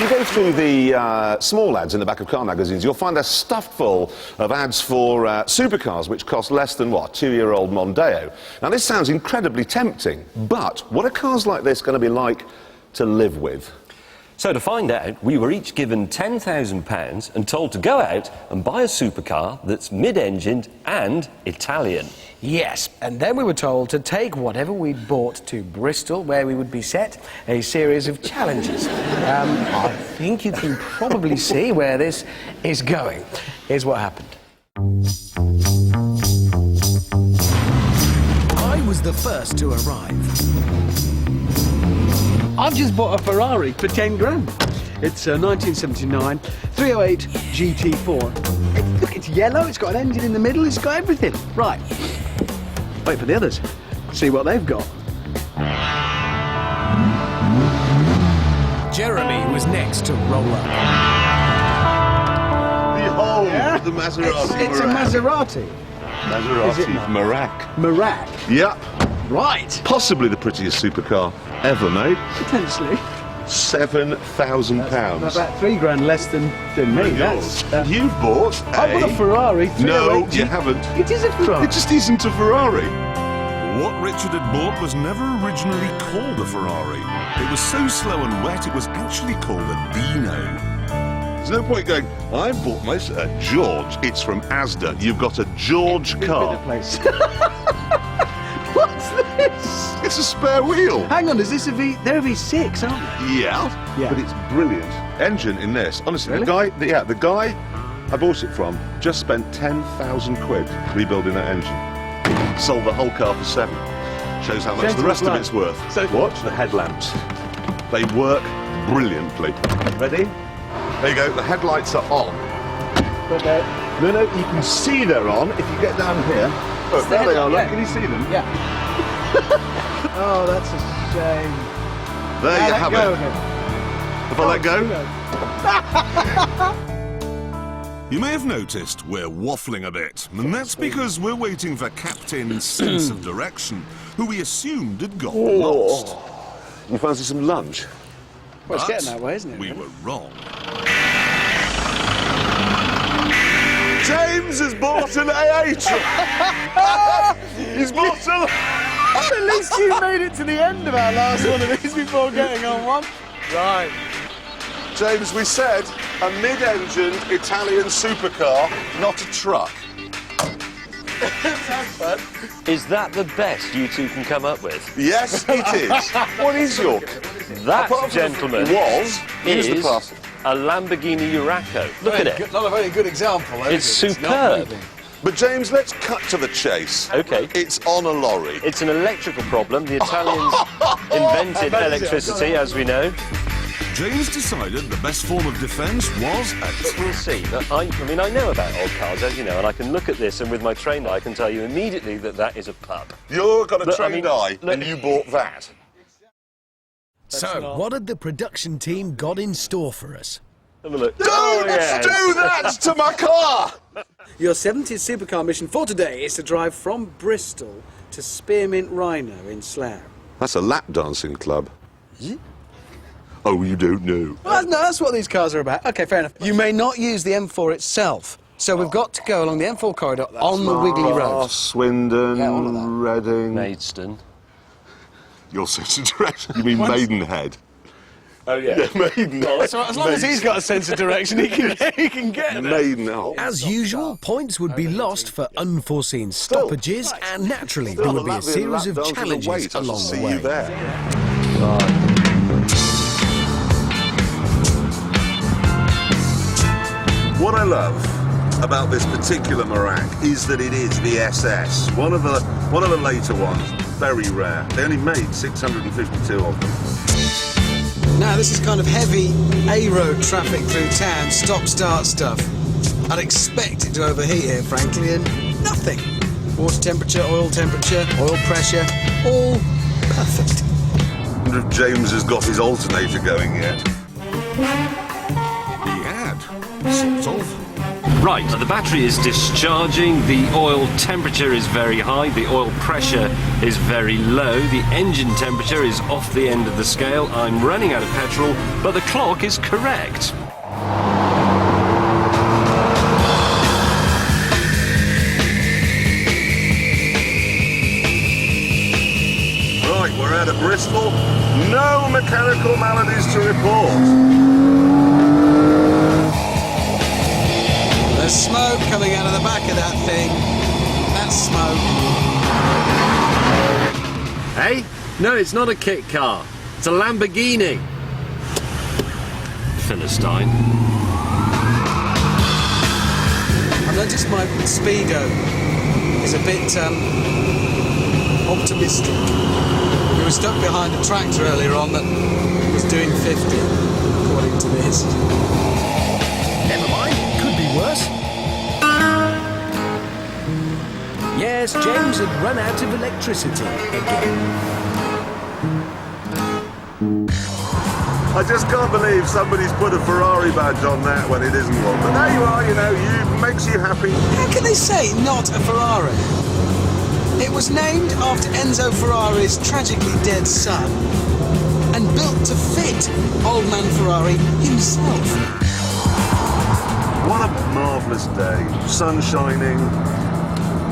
If you go through the small ads in the back of car magazines, you'll find they're stuffed full of ads for supercars, which cost less than, what, 2-year-old Mondeo. Now, this sounds incredibly tempting, but what are cars like this going to be like to live with? So to find out, we were each given £10,000 and told to go out and buy a supercar that's mid-engined and Italian. Yes, and then we were told to take whatever we'd bought to Bristol, where we would be set a series of challenges. I think you can probably see where this is going. Here's what happened. I was the first to arrive. I've just bought a Ferrari for 10 grand. It's a 1979 308 GT4. Look, it's yellow, it's got an engine in the middle, it's got everything. Right. Wait for the others. See what they've got. Jeremy was next to roll up. Behold, the Maserati It's a Maserati. Maserati Is it not? Merak. Merak. Yep. Right. Possibly the prettiest supercar ever made. Potentially. £7,000. About 3 grand less than me. Yours. You've bought I bought a Ferrari 308 No, G- you haven't. It is a Ferrari. It just isn't a Ferrari. What Richard had bought was never originally called a Ferrari. It was so slow and wet, it was actually called a Dino. There's no point going, I bought my George. It's from Asda. You've got a George car. Place. What's this? It's a spare wheel. Hang on, is this a V? They're a V6, aren't they? Yeah, but it's brilliant. Engine in this. Honestly, Really? the guy I bought it from just spent 10,000 quid rebuilding that engine. Sold the whole car for 7. Shows how much the rest of it's worth. So what? The headlamps. They work brilliantly. Ready? There you go. The headlights are on. Okay. No, you can see they're on if you get down here. Look, there they are. Look, can you see them? Yeah. Oh, that's a shame. There you have go it. then. If I let go. You may have noticed we're waffling a bit, and that's because we're waiting for Captain's sense of direction, who we assumed had got lost. You fancy some lunch? Well, it's But getting that way, isn't it? we were wrong. James has bought an AA truck. He's bought a... At least you made it to the end of our last one of these before getting on one. Right. James, we said a mid-engine Italian supercar, not a truck. Is that the best you two can come up with? Yes, it is. What is your... That, Apart from gentlemen, here's the is parcel. a Lamborghini Huracan. Look at it. Not a very good example, though, It's is it? superb. not moving. But James, let's cut to the chase. OK. It's on a lorry. It's an electrical problem. The Italians invented electricity, as we know. James decided the best form of defence was a But we'll see. I mean, I know about old cars, as you know, and I can look at this and with my trained eye I can tell you immediately that that is a pup. You've got a Look, I trained mean, eye, look- and you bought that. So, what had the production team got in store for us? Have a look. Don't Oh, yes. do that to my car! Your 70th supercar mission for today is to drive from Bristol to Spearmint Rhino in Slough. That's a lap dancing club. Is it? Oh, you don't know. Well, no, that's what these cars are about. OK, fair enough. You may not use the M4 itself, so we've got to go along the M4 corridor on the wiggly road. Swindon, Yeah, all of that. Reading. Maidstone. Your sense of direction. You mean Maidenhead? Oh, yeah. Maidenhead. So as long as he's got a sense of direction, he can get there. Maidenhead. As usual, points would be lost for unforeseen stoppages, and naturally there would be a series of challenges along the way. You there. What I love about this particular Merak is that it is the SS, one of the later ones, very rare. They only made 652 of them. Now, this is kind of heavy A-road traffic through town, stop-start stuff. I'd expect it to overheat here, frankly, and nothing. Water temperature, oil pressure, all perfect. I wonder if James has got his alternator going yet. He had, sort of. Right, the battery is discharging, the oil temperature is very high, the oil pressure is very low, the engine temperature is off the end of the scale, I'm running out of petrol, but the clock is correct. Right, we're out of Bristol. No mechanical maladies to report. There's smoke coming out of the back of that thing. That's smoke. Hey? No, it's not a kit car. It's a Lamborghini. Philistine. I noticed my speedo is a bit optimistic. We were stuck behind a tractor earlier on that was doing 50, according to this. Never mind, could be worse. Yes, James had run out of electricity again. I just can't believe somebody's put a Ferrari badge on that when it isn't one. But there you are, you know, makes you happy. How can they say not a Ferrari? It was named after Enzo Ferrari's tragically dead son and built to fit old man Ferrari himself. What a marvellous day. Sun shining,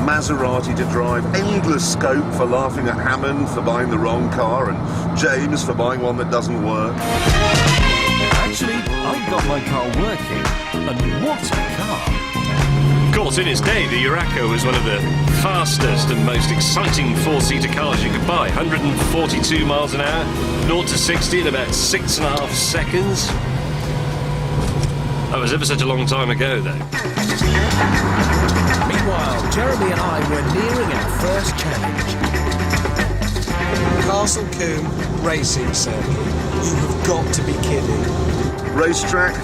Maserati to drive, endless scope for laughing at Hammond for buying the wrong car and James for buying one that doesn't work. Actually, I got my car working, and what a car! Of course, in its day, the Urraco was one of the fastest and most exciting four-seater cars you could buy. 142 miles an hour, 0 to 60 in about 6.5 seconds. That was ever such a long time ago, though. Meanwhile, Jeremy and I were nearing our first challenge. Castle Combe Racing Circuit. You have got to be kidding. Racetrack.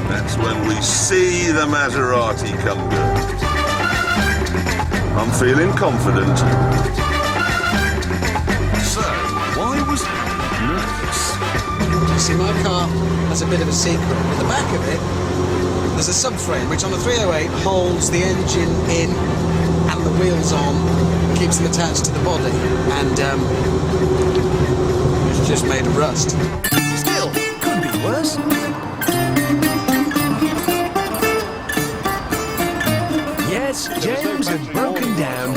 That's when we see the Maserati come good. I'm feeling confident. So, why was nervous? You see, my car has a bit of a secret. At the back of it, there's a subframe which on a 308 holds the engine in and the wheels on, keeps them attached to the body, and it's just made of rust. Still, could be worse. Yes, James had broken down